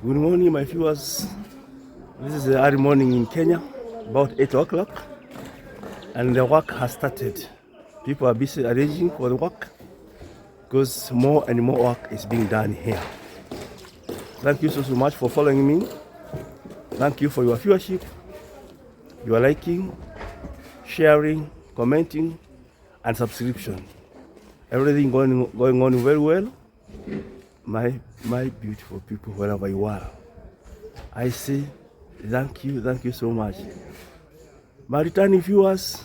Good morning, my viewers. This is the early morning in Kenya, about 8 o'clock, and the work has started. People are busy arranging for the work because more and more work is being done here. Thank you so much for following me. Thank you for your viewership, your liking, sharing, commenting, and subscription. Everything going on very well. My beautiful people, wherever you are, I say thank you so much. My returning viewers,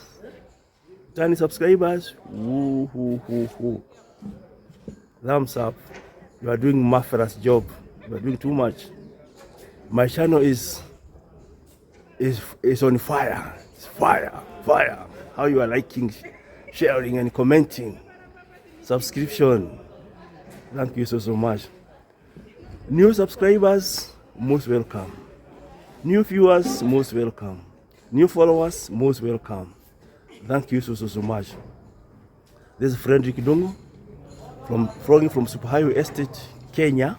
returning subscribers, thumbs up. You are doing marvelous job. You are doing too much. My channel is on fire. It's fire. How you are liking, sharing, and commenting, subscription. Thank you so much. New subscribers, most welcome. New viewers, most welcome. New followers, most welcome. Thank you so much. This is Frederick Dongo from Superhighway Estate, Kenya,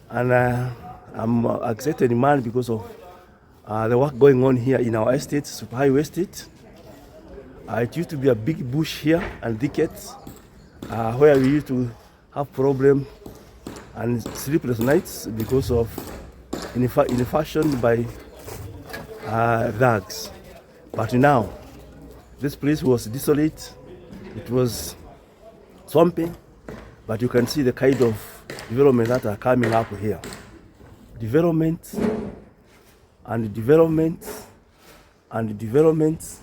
and I'm an excited man because of the work going on here in our estate, Superhighway Estate. It used to be a big bush here and thickets where we used to have problems and sleepless nights because of invasion by thugs. But now, this place was desolate. It was swampy, but you can see the kind of development that are coming up here. Development and development and development.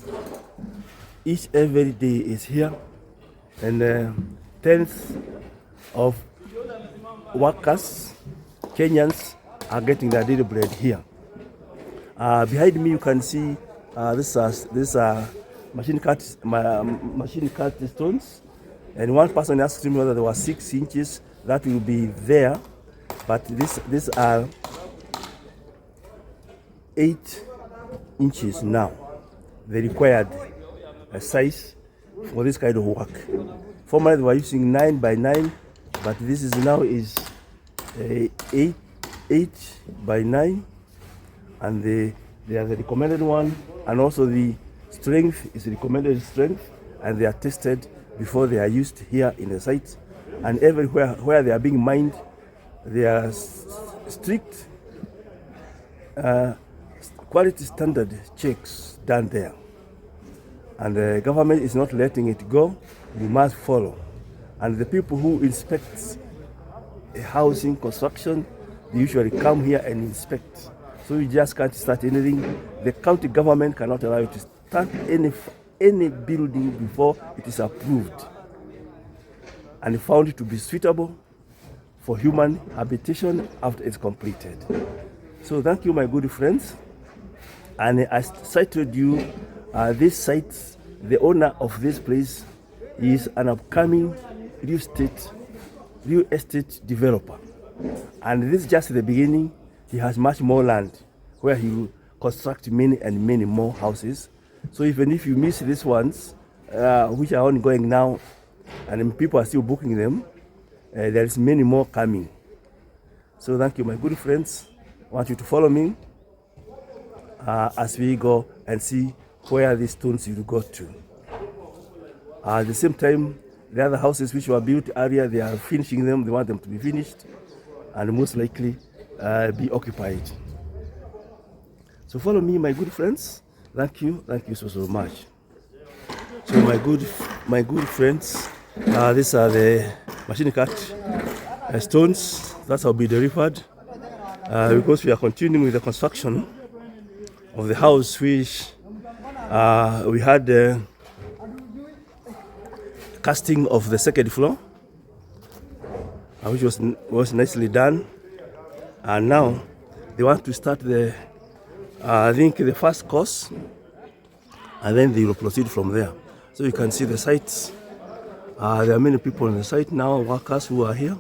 Each every day is here, and tens of workers, Kenyans, are getting their daily bread here. Behind me, you can see this machine cut stones, and one person asked me whether there were 6 inches that will be there, but these are 8 inches now, the required size for this kind of work. Formerly they were using 9 by 9, but this is now 8 by 9, and they are the recommended one, and also the strength is the recommended strength, and they are tested before they are used here in the site. And everywhere where they are being mined, there are strict quality standard checks done there, and the government is not letting it go. We must follow. And the people who inspect housing construction, they usually come here and inspect. So you just can't start anything. The county government cannot allow you to start any building before it is approved and found to be suitable for human habitation after it's completed. So thank you, my good friends. And as I told you, this site, the owner of this place is an upcoming real estate developer, and this is just the beginning. He has much more land where he will construct many and many more houses. So even if you miss these ones, which are ongoing now, and people are still booking them, there is many more coming. So thank you, my good friends. I want you to follow me as we go and see where these stones will go to. At the same time, the other houses which were built earlier, they are finishing them. They want them to be finished and most likely be occupied. So follow me, my good friends. Thank you so much. So my good friends, these are the machine cut stones that will be delivered because we are continuing with the construction of the house which we had casting of the second floor, which was nicely done, and now they want to start I think the first course, and then they will proceed from there. So you can see the sites. There are many people on the site now, workers who are here,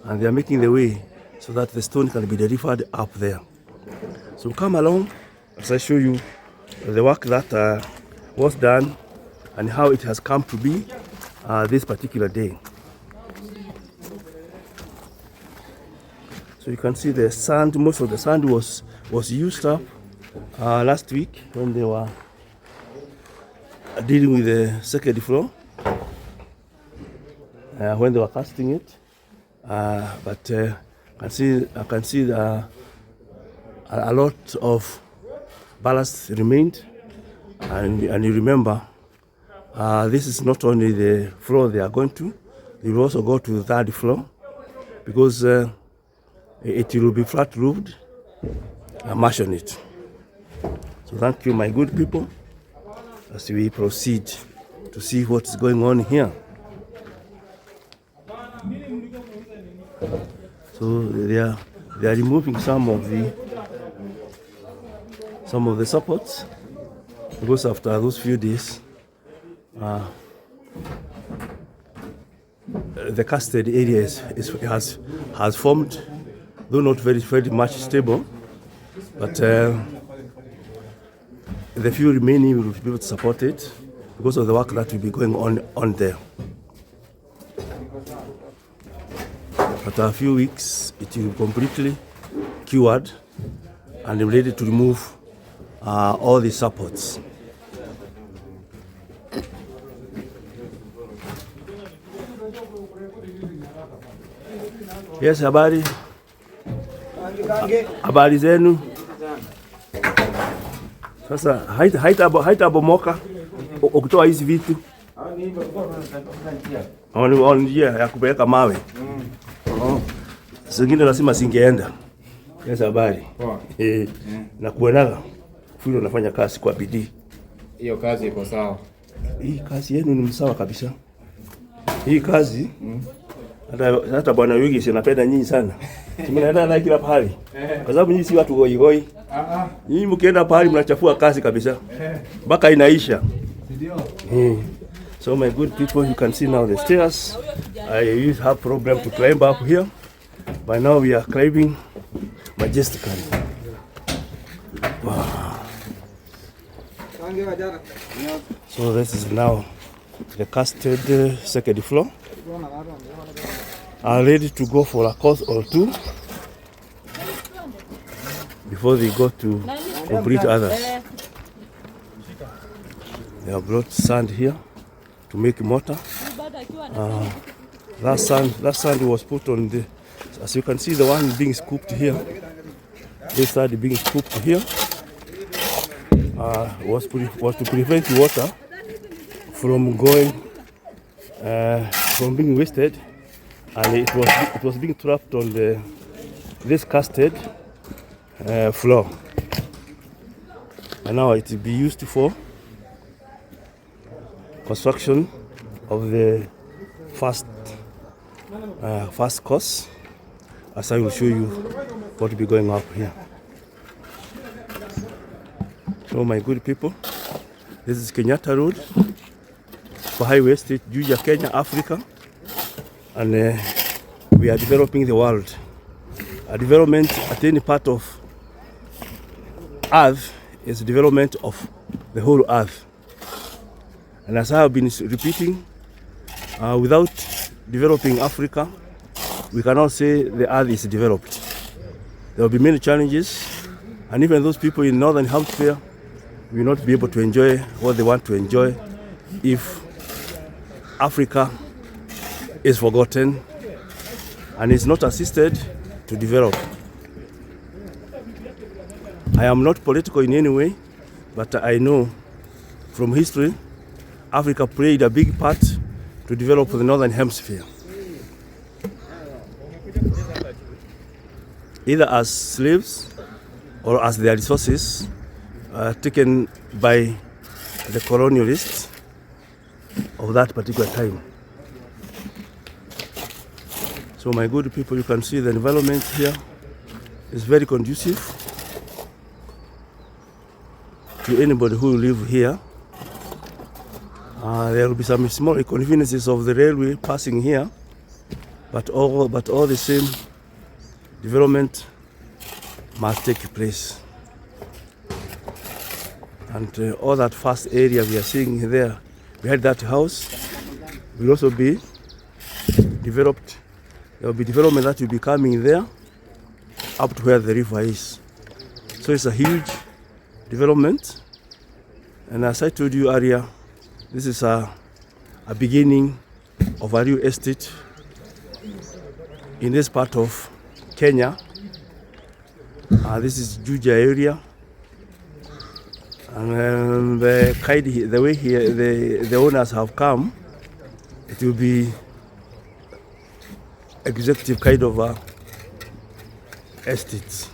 and they are making the way so that the stone can be delivered up there. So come along as I show you the work that was done and how it has come to be this particular day. So you can see the sand, most of the sand was used up last week when they were dealing with the second floor, when they were casting it. But I can see a lot of ballast remained, and you remember, this is not only the floor they are going to, they will also go to the third floor, because it will be flat roofed and mash on it. So thank you, my good people, as we proceed to see what's going on here. So they are removing some of the supports, because after those few days, the casted area has formed, though not very much stable, but the few remaining will be able to support it because of the work that will be going on there. After a few weeks, it will be completely cured and ready to remove all the supports. Yes, habari zenu. Sasa haitabomoka ukitoa hizi vitu on njia ya kupeleka mawe. Zingine lazima singeenda. Yes, habari. Na kuonaga fuyo nafanya kazi kwa bidii. Hiyo kazi iko sawa. Hii kazi yenu ni sawa kabisa. Hii kazi hata bwana Yugi sinapenda nyinyi sana. Tumeenda na kila pahali. Kwa sababu nyinyi si watu goi. Nyinyi mkienda pahali mnachafua kazi kabisa. Mpaka inaisha. Ndio. So my good people, you can see now the stairs. I used to have problem to climb up here. By now we are climbing majestically. Wow. So this is now the casted second floor. Are ready to go for a course or two before they go to complete others. They have brought sand here to make mortar. That sand was put on the, as you can see, the one being scooped here. This side being scooped here was to prevent water from going, from being wasted, and it was being trapped on this casted floor. And now it will be used for construction of the first course, as I will show you what will be going up here. So my good people, this is Kenyatta Road for Highway Street, Juja, Kenya, Africa, and we are developing the world. A development at any part of Earth is the development of the whole Earth. And as I have been repeating, without developing Africa, we cannot say the Earth is developed. There will be many challenges, and even those people in Northern Hemisphere will not be able to enjoy what they want to enjoy if Africa is forgotten and is not assisted to develop. I am not political in any way, but I know from history, Africa played a big part to develop the Northern Hemisphere. Either as slaves or as their resources taken by the colonialists of that particular time. So my good people, you can see the environment here is very conducive to anybody who live here. There will be some small inconveniences of the railway passing here, but all the same, development must take place. And all that first area we are seeing there, behind that house, will also be developed. There will be development that will be coming there, up to where the river is. So it's a huge development. And as I told you earlier, this is a beginning of a new estate in this part of Kenya. This is Juja area. And the way here the owners have come, it will be executive kind of estates.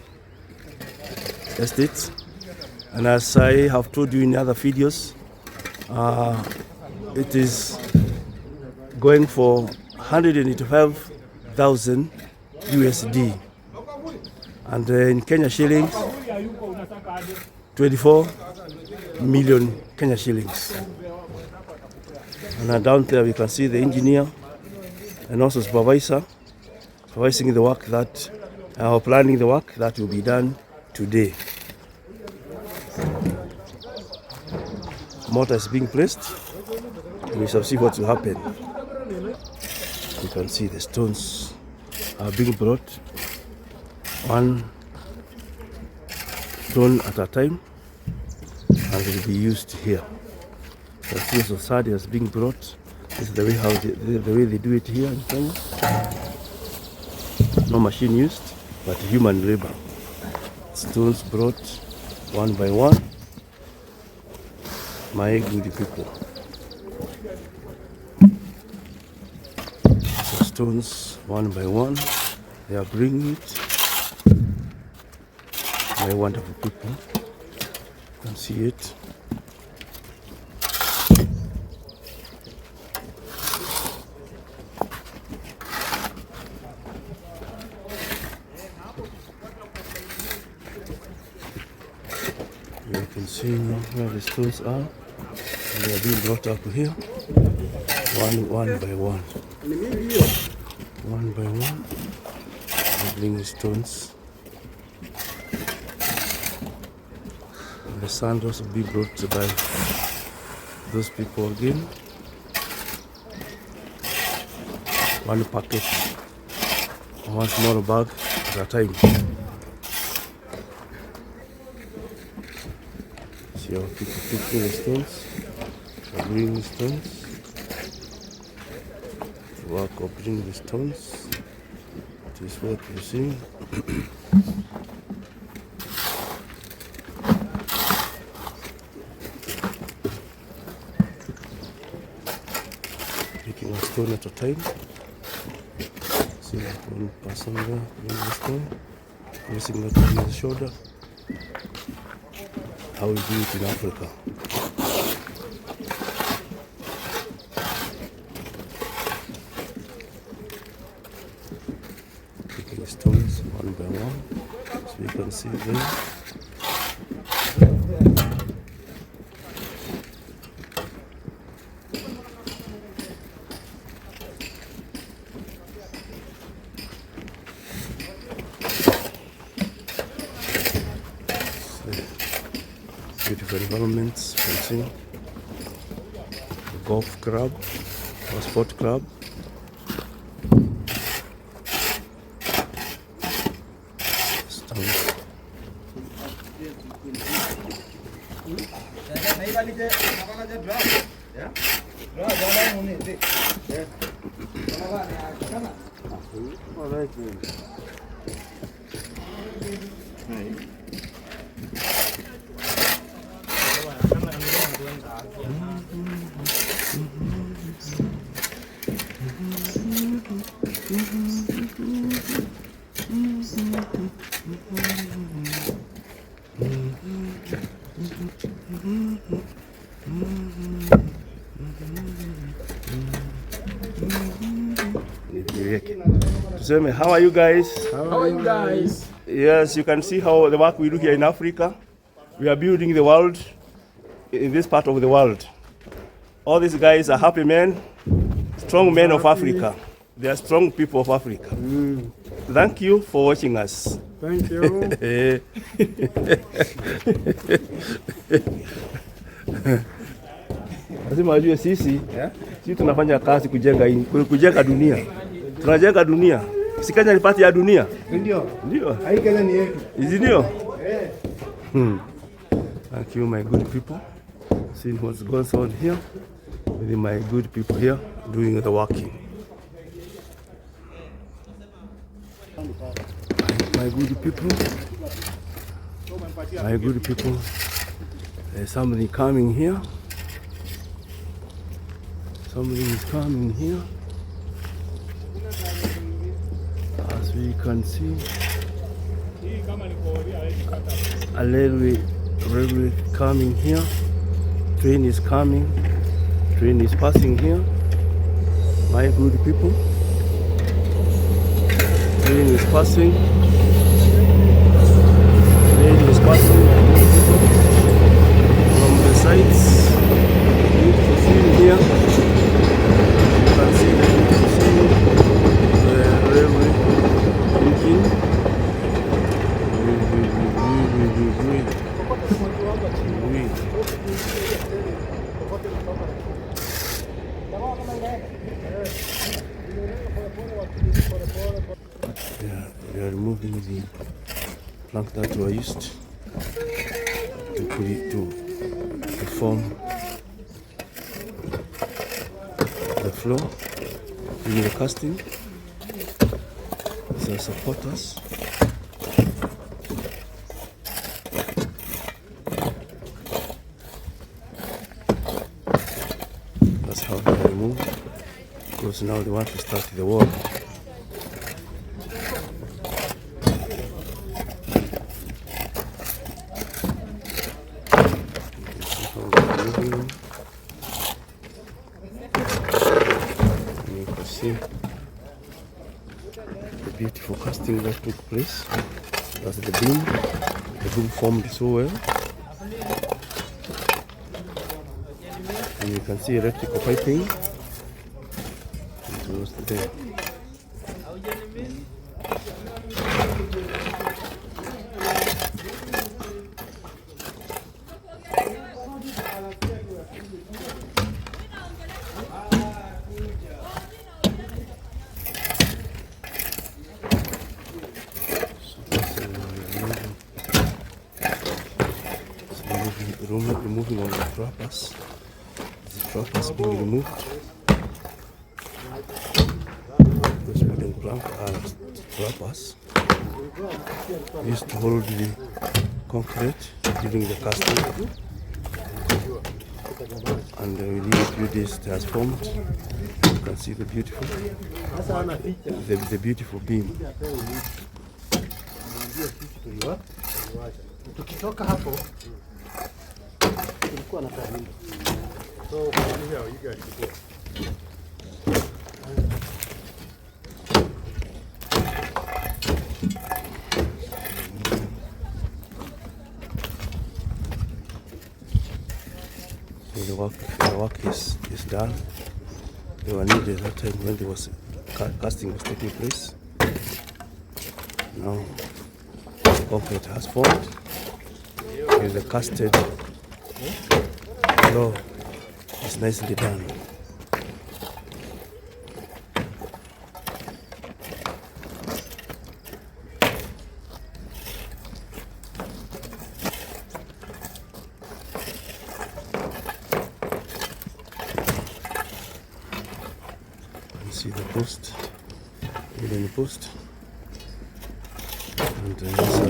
And as I have told you in other videos, it is going for 185,000 USD, and in Kenya shillings 24 million Kenya shillings. And down there we can see the engineer and also supervising the work that planning the work that will be done today. Mortar is being placed, and we shall see what will happen. You can see the stones are being brought one stone at a time, and will be used here. The stones of sand is being brought. This is the way they do it here in Kenya. No machine used, but human labor. Stones brought one by one. My good people. So stones one by one, they are bringing it. My wonderful people, you can see it. You can see where the stones are. They are being brought up here, one by one. One by one, they bring the stones. And the sand also be brought by those people again. One packet, one small bag at a time. See how people picking the stones. Bring the stones, work of bring the stones. It is what you see. Picking a stone at a time. See one person there, bring the stone, placing it on his shoulder. How we do it in Africa. Stones one by one, so you can see there. Beautiful environments, you can see the golf club or sport club. Tuseme, how are you guys? How are you guys? Yes, you can see how the work we do here in Africa. We are building the world in this part of the world. All these guys are happy men, strong men of Africa. They are strong people of Africa. Thank you for watching us. Thank you. Lazima wajue sisi tunafanya kazi kujenga dunia. Tunajenga dunia. Si Kenya ni pati ya dunia? Ndio. Ndio. Hai Kenya ni yetu. Is it ndio? Thank you, my good people. See what's going on here with my good people here doing the working. My good people, there's somebody coming here. Somebody is coming here. As we can see, a railway coming here. Train is coming. Train is passing here. My good people. Train is passing. Train is passing. From the sides. Beautiful scene here. You can see the beautiful scene. The railway moving. We are removing the plank that were used to put it to form the floor, doing the casting. These are supporters. That's how they are removed, because now they want to start the work. You can see the beautiful casting that took place. That's the beam. The beam formed so well. And you can see electrical piping. It was there. Removing all the trappers. The trappers being removed. Those wooden plank are trappers used to hold the concrete during the casting. And within a few days it has formed. You can see the beautiful beam. Tukitoka hapo kulikuwa na taarifa. So kwa hiyo you guys go. So the work is done. They were needed that time when there was casting was taking place. Now concrete has formed. With the casted floor is nicely done. You see the post, wooden post, and these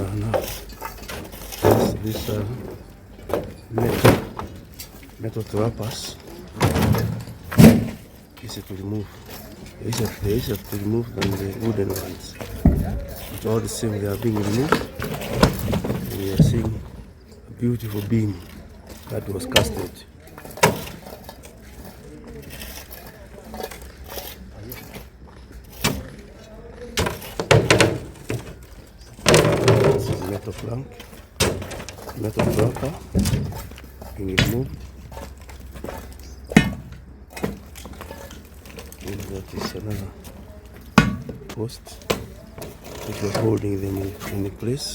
metal trappers. Easy to remove. Easier to remove than the wooden ones. But all the same, they are being removed. And we are seeing a beautiful beam that was casted. This is metal plank, metal trapper being removed. And that is another post which was holding them in place.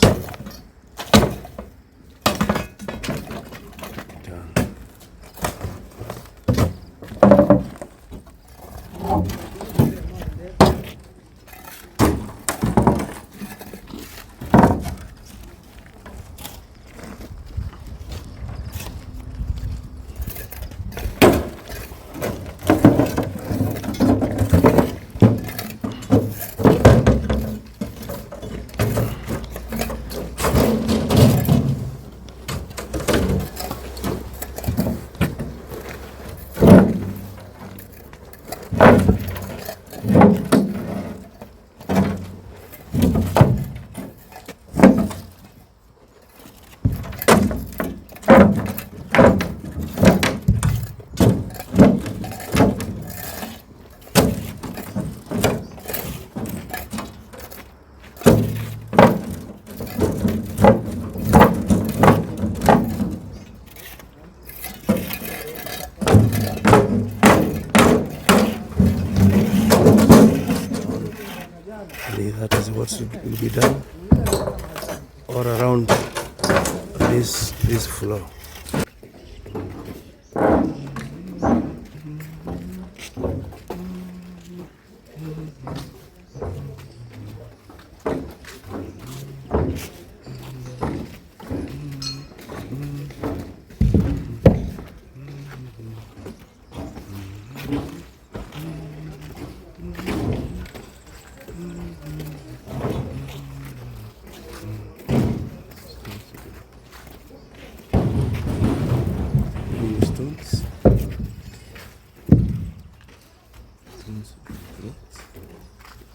Done. what will be done all around this floor.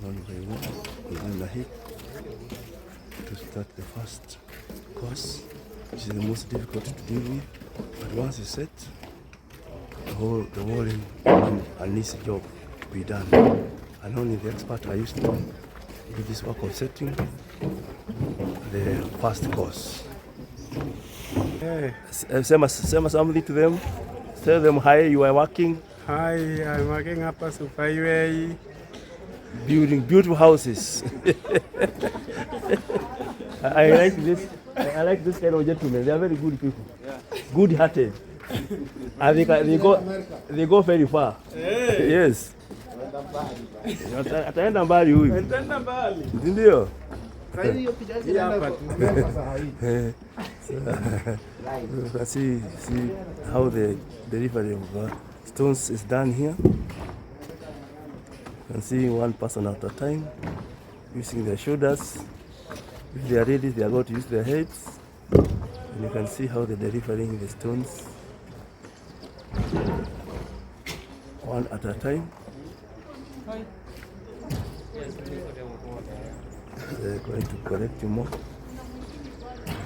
One by one, within the hip, to start the first course, which is the most difficult to deal with. But once it's set, the whole and this job to be done. And only the expert are used to do this work of setting the first course. Hey. Say something to them. Tell them hi, you are working. Hi, I'm working up as a highway. Building beautiful houses. I like this. I like this kind of gentlemen. They are very good people. Yeah. Good-hearted. And they go very far. Hey. Yes. Ataenda mbali huyu. Ataenda mbali. Ndio. See how the delivery of stones is done here. You can see one person at a time using their shoulders. If they are ready, they are going to use their heads. And you can see how they're delivering the stones one at a time. They're going to collect more.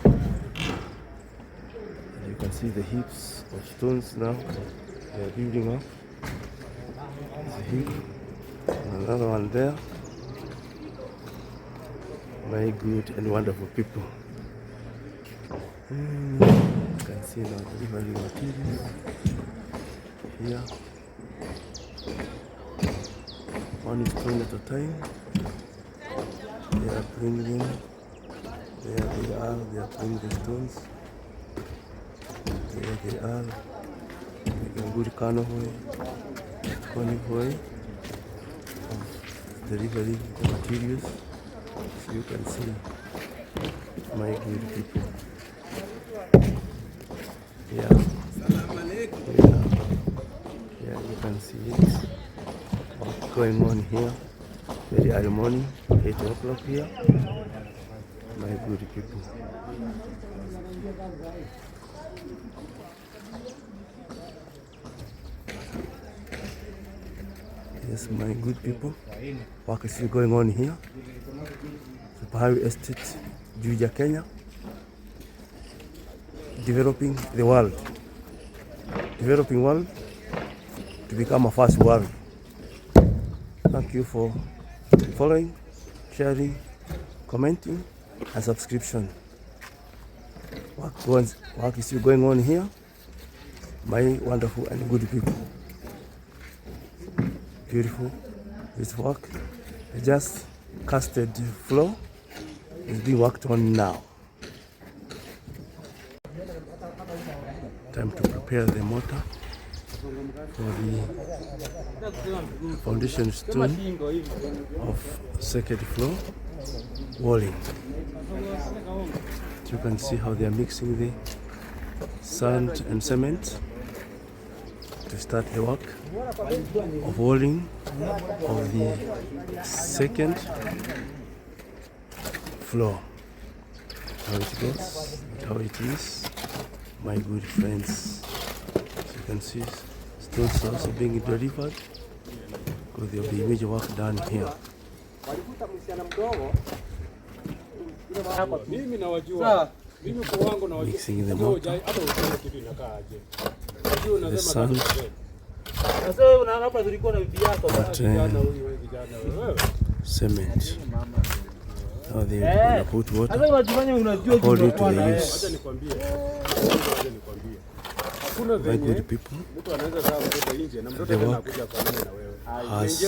And you can see the heaps of stones now. They are building up. There's a heap. And another one there. My good and wonderful people. You can see now delivering materials here. One stone at a time. They are bringing them. There they are bringing the stones. There they are. Making good convoy of delivering the materials. So you can see my good people. Yeah, you can see it. What's going on here? Very early morning, 8 o'clock here. My good people. Yes, my good people. Work is still going on here. Superhighway Estate, Juja, Kenya. Developing the world. Developing world to become a first world. Thank you for following, sharing, commenting, and subscription. Work is still going on here. My wonderful and good people. Beautiful. This work, just casted floor, is being worked on now. Time to prepare the mortar for the foundation stone of second floor walling. You can see how they are mixing the sand and cement to start the work of walling of the second floor. How it goes, how it is, my good friends. As you can see, stones are also being delivered because there will be major work done here. Mixing the mortar, the sand, cement. Now they will put water according to the use. My good people, the work has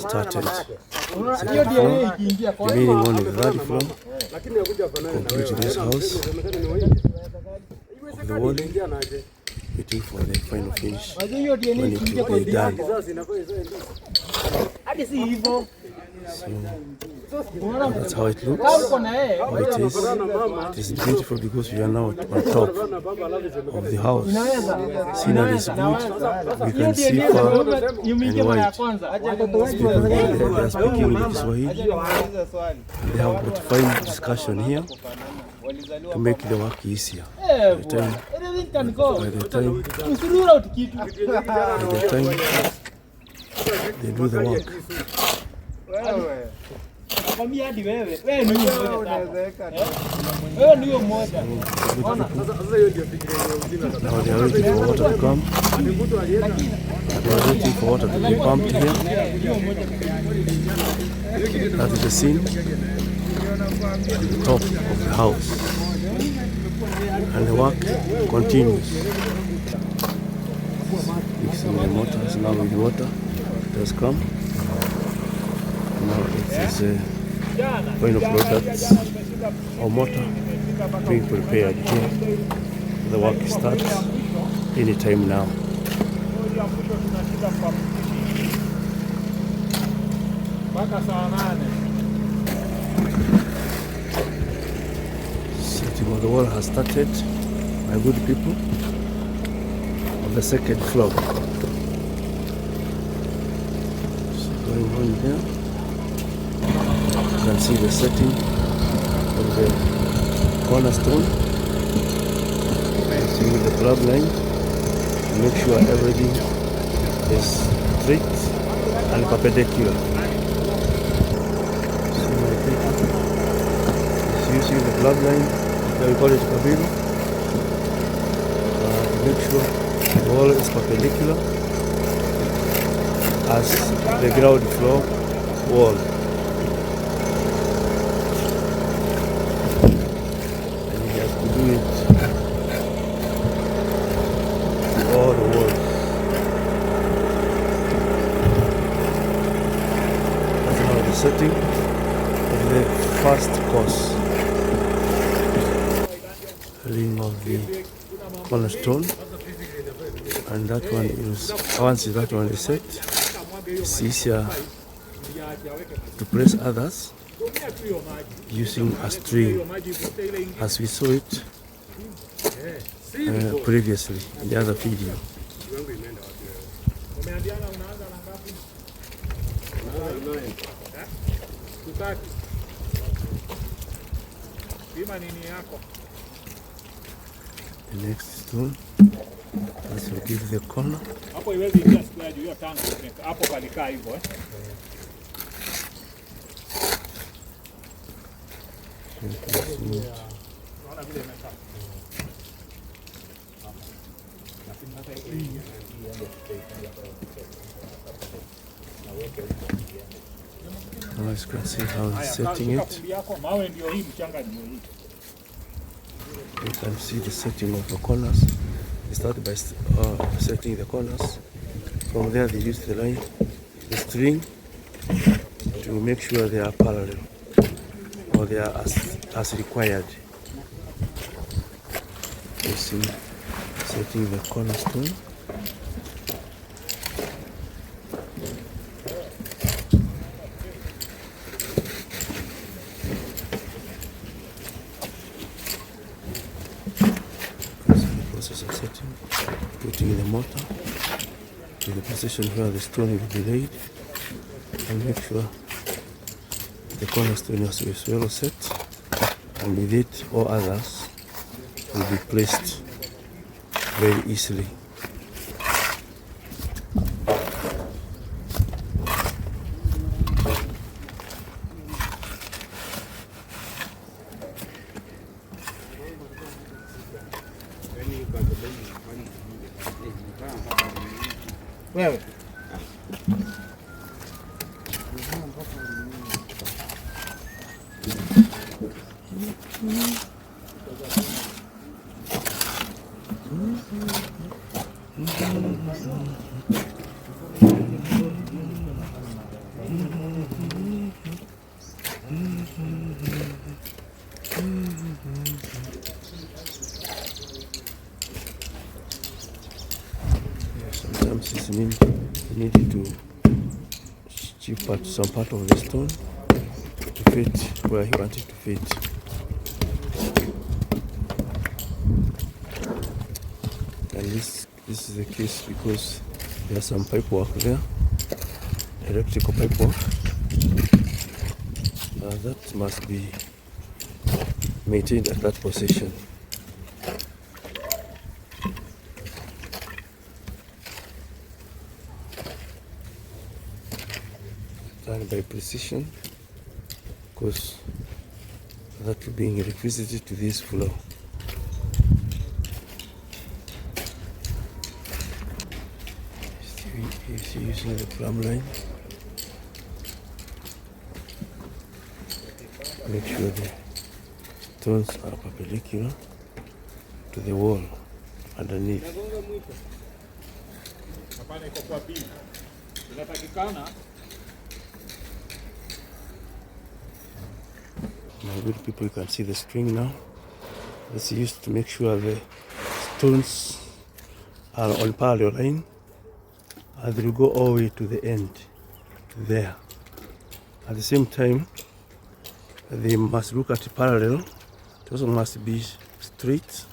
started. Second floor, remaining only the third floor, completing this house of the wall, waiting for the final finish when it will be done. So that's how it looks, how it is. It is beautiful because we are now on top of the house. Scenery is good, we can see far and wide. People here, they are speaking with Swahili. They have got fine discussion here to make the work easier. By the time they do the work. Now they are waiting for water to come. They are waiting for water to be pumped here. That is the scene at the top of the house. And the work continues. Mixing the motors now with water. It has come. Now it is a final products or motor being prepared here. The work starts anytime now. Setting of the wall has started, my good people, on the second floor. So going on there. You can see the setting of the cornerstone. See the plug line to make sure everything is straight and perpendicular. So my people is using the plug line, we call it kabilo, to make sure the wall is perpendicular as the ground floor wall. All the walls. That's now the setting of the first course. Ring of the cornerstone, and that one is once that one is set, it's easier to place others using a string, as we saw it previously in the other video. The next stone, as we give the corner. Now you can see how he's setting it. You can see the setting of the corners. They started by setting the corners. From there they use the line, the string, to make sure they are parallel or they are as required. You see, setting the cornerstone. Process of setting, putting the mortar to the position where the stone will be laid, and make sure the cornerstone is well set, and with it all others will be placed very easily. Wewe Sometimes it's needed to chip out some part of the stone to fit where he wanted to fit. And this is the case because there's some pipe work there, electrical pipe work. That must be maintained at that position. Done by precision, because that will bring electricity to this floor. He's using the plumb line. Make sure the stones are perpendicular to the wall underneath. My good people, you can see the string now. It's used to make sure the stones are on parallel line, and they will go all the way to the end there. At the same time, they must look at parallel. It also must be straight.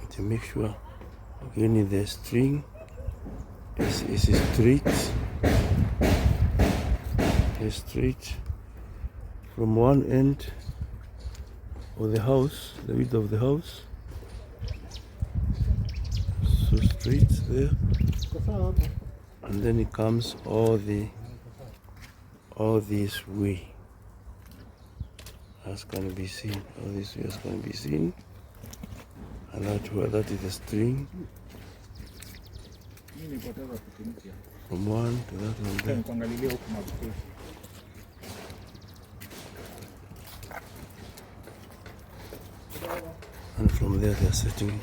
To make sure again the string is straight from one end of the house, the width of the house, so straight there, and then it comes all this way, as can be seen, all this way as can be seen. And that is the string from one to that one there. And from there they are setting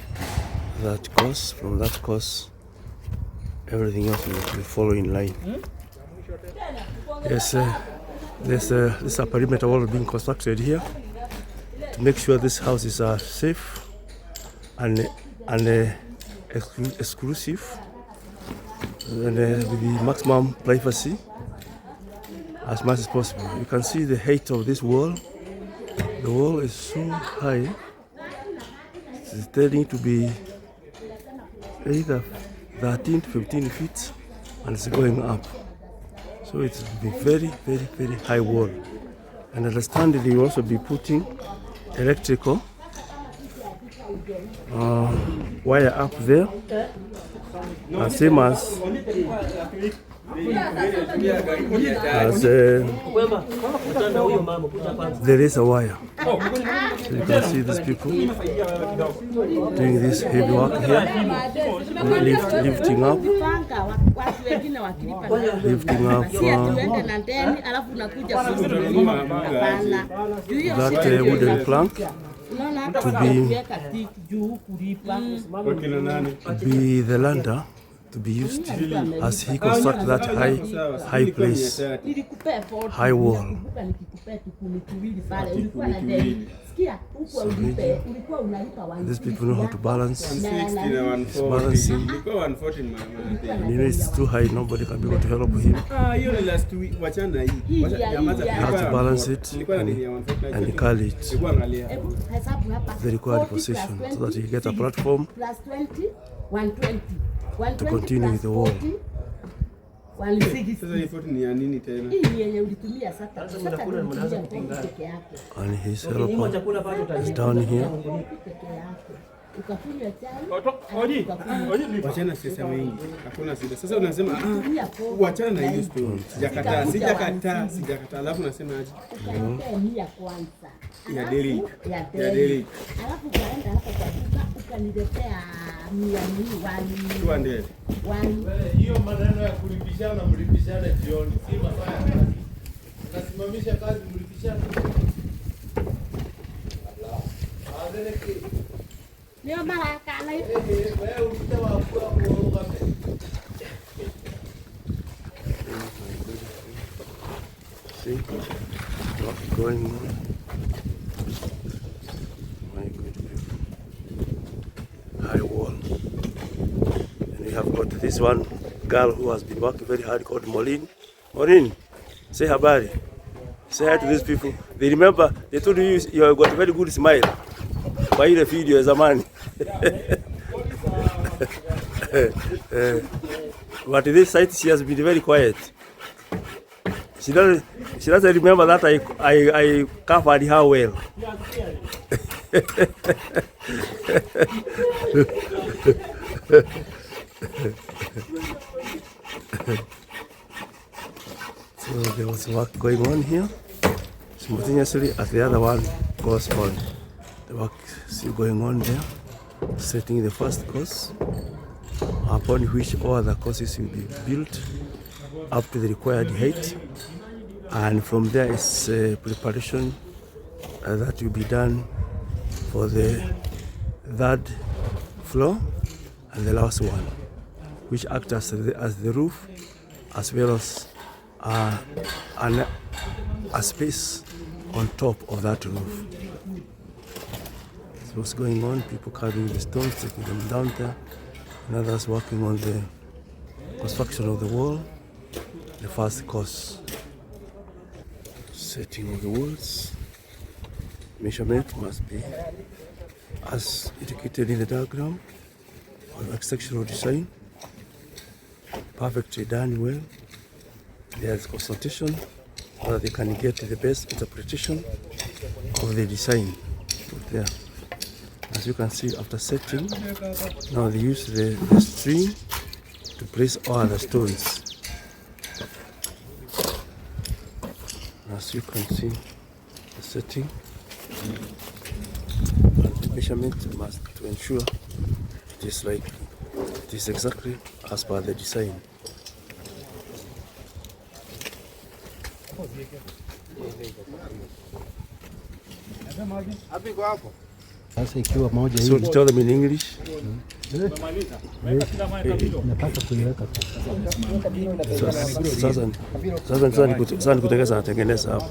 that course. From that course, everything else will follow in line. Yes, there's a perimeter wall being constructed here to make sure this house is safe and exclusive, and with the maximum privacy as much as possible. You can see the height of this wall. The wall is so high. It's tending to be either 13 to 15 feet, and it's going up. So it's a very, very, very high wall. And I understand they will also be putting electrical wire up there, same as there is a wire. So you can see these people doing this heavy work here, lifting up that wooden plank to be the lander to be used as he constructs that high place, high wall. So these people know how to balance. It's balancing. And you know it's too high, nobody can be able to help him. He has to balance it and curl it the required position so that he gets a platform to continue with the wall. And his helper is down here. Wachana sasa wengi. Hakuna sida. Sasa unasema wachana na hiyo stone. Sijakataa. Alafu unasema aje? Ya kwanza. Ya deli. Alafu kaenda hapa kwa duka ukaniletea 200. Hiyo maneno ya mlipishana jioni. Si masaa ya kazi. Unasimamisha kazi mlipishana. See what's going on. My good people. High wall. And we have got this one girl who has been working very hard called Maureen. Maureen, say habari. Say hi to these people. They remember, they told you you have got a very good smile. Kwa ile video ya zamani. But this site she has been very quiet. She doesn't remember that I covered her well. So there was work going on here. Simultaneously as the other one goes on. The work is still going on there. Setting the first course, upon which all other courses will be built up to the required height, and from there is preparation that will be done for the third floor and the last one, which acts as the roof, as well as a space on top of that roof. So what's going on? People carrying the stones, taking them down there, and others working on the construction of the wall. The first course, setting of the walls. Measurement must be as indicated in the diagram on architectural design. Perfectly done well. There's consultation so that they can get the best interpretation of the design there. As you can see, after setting, now they use the string to place all the stones. As you can see, the setting and the measurement must to ensure it is exactly as per the design. So to tell them in English. Sasa kutengeneza hapo.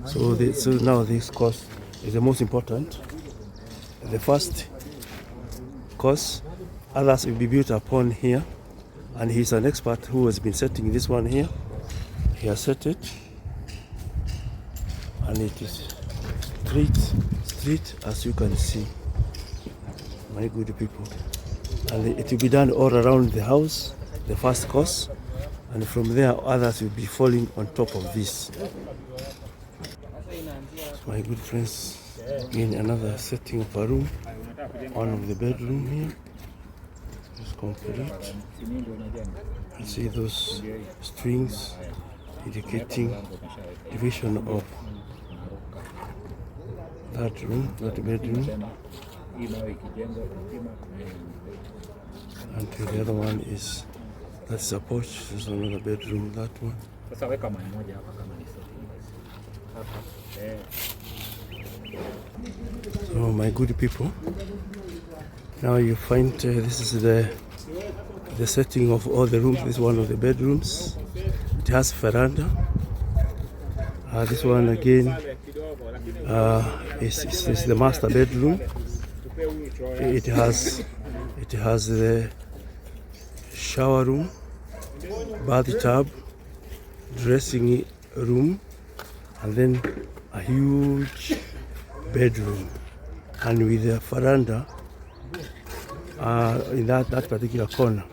So now this course is the most important. The first course, others will be built upon here, and he's an expert who has been setting this one here. He has set it, and it is straight as you can see, my good people. And it will be done all around the house, the first course, and from there others will be falling on top of this. So my good friends, in another setting of a room, one of the bedroom here is complete. You see those strings indicating division of that room, that bedroom, and the other one is, that's a porch. There's another bedroom, that one. So my good people, now you find this is the setting of all the rooms. This is one of the bedrooms. It has veranda. This one again is the master bedroom. It has the shower room, bathtub, dressing room, and then a huge bedroom, and with a veranda in that particular corner.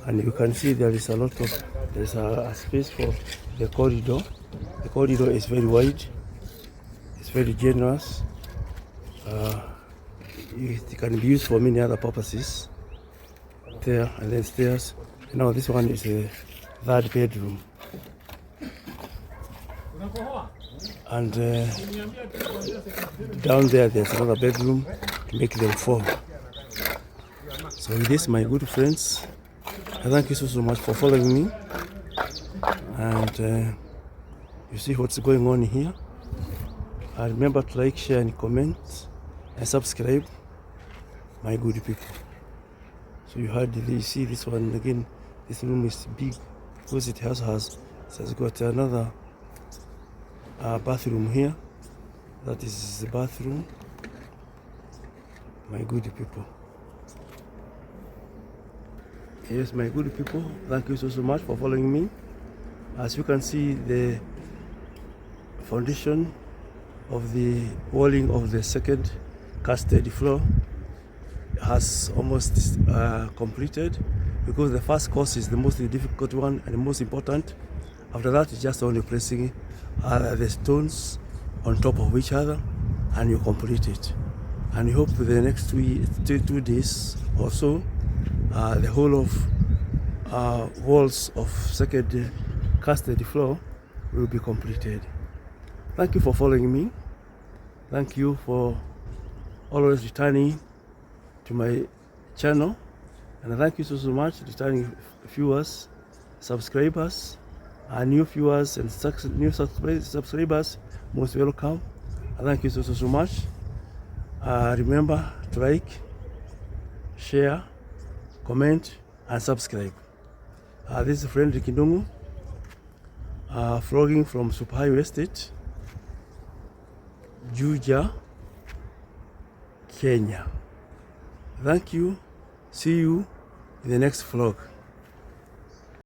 And you can see there's a space for the corridor. The corridor is very wide, it's very generous. It can be used for many other purposes. There, and then stairs. Now this one is the third bedroom. And down there's another bedroom to make them four. So with this, my good friends, I thank you so much for following me. And you see what's going on here. Remember to like, share, and comment. and subscribe, my good people. So you see this one again. This room is big because it has got another bathroom here. That is the bathroom, my good people. Yes, my good people, thank you so much for following me. As you can see, the foundation of the walling of the second casted floor has almost completed, because the first course is the most difficult one and the most important. After that, it's just only placing the stones on top of each other and you complete it. And we hope for the next two days or so, the whole of walls of second casted floor will be completed. Thank you for following me. Thank you for always returning to my channel, and thank you so much returning viewers, subscribers, and new viewers and new subscribers. Most welcome. Thank you so much. Remember to like, share, comment, and subscribe. This is friend Kindungu, vlogging from Super Highway Estate, Juja, Kenya. Thank you. See you in the next vlog.